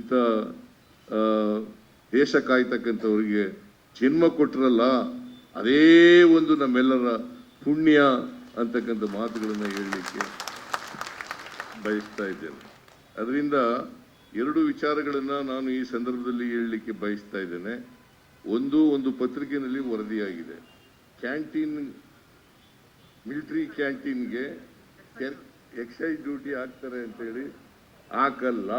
ಇಂಥ ದೇಶ ಕಾಯ್ತಕ್ಕಂಥವ್ರಿಗೆ ಜನ್ಮ ಕೊಟ್ಟರಲ್ಲ, ಅದೇ ಒಂದು ನಮ್ಮೆಲ್ಲರ ಪುಣ್ಯ ಅಂತಕ್ಕಂಥ ಮಾತುಗಳನ್ನು ಹೇಳಲಿಕ್ಕೆ ಬಯಸ್ತಾ ಇದ್ದೇನೆ. ಅದರಿಂದ ಎರಡು ವಿಚಾರಗಳನ್ನು ನಾನು ಈ ಸಂದರ್ಭದಲ್ಲಿ ಹೇಳಲಿಕ್ಕೆ ಬಯಸ್ತಾ ಇದ್ದೇನೆ. ಒಂದು ಪತ್ರಿಕೆಯಲ್ಲಿ ವರದಿಯಾಗಿದೆ, ಕ್ಯಾಂಟೀನ್, ಮಿಲಿಟರಿ ಕ್ಯಾಂಟೀನ್ಗೆ ಎಕ್ಸೈಸ್ ಡ್ಯೂಟಿ ಹಾಕ್ತಾರೆ ಅಂತೇಳಿ. ಹಾಕಲ್ಲ.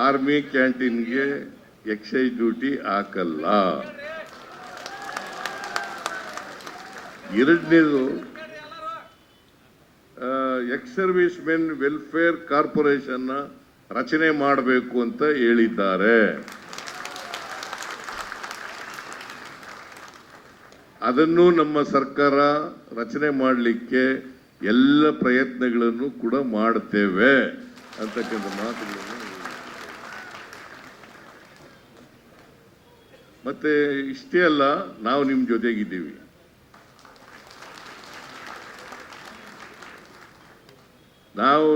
ಆರ್ಮಿ ಕ್ಯಾಂಟೀನ್ಗೆ ಎಕ್ಸೈಸ್ ಡ್ಯೂಟಿ ಹಾಕಲ್ಲ. ಎರಡನೇದು, ex service men welfare corporation ರಚನೆ ಮಾಡಬೇಕು ಅಂತ ಹೇಳಿದ್ದಾರೆ. ಅದನ್ನು ನಮ್ಮ ಸರ್ಕಾರ ರಚನೆ ಮಾಡಲಿಕ್ಕೆ ಎಲ್ಲ ಪ್ರಯತ್ನಗಳನ್ನು ಕೂಡ ಮಾಡ್ತೇವೆ ಅಂತಕ್ಕಂಥ ಮಾತುಗಳನ್ನು. ಮತ್ತೆ ಇಷ್ಟೇ ಅಲ್ಲ, ನಾವು ನಿಮ್ಮ ಜೊತೆಗಿದ್ದೀವಿ.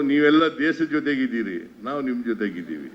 ನೀವೆಲ್ಲ ದೇಶದ ಜೊತೆಗಿದ್ದೀರಿ, ನಾವು ನಿಮ್ಮ ಜೊತೆಗಿದ್ದೀವಿ.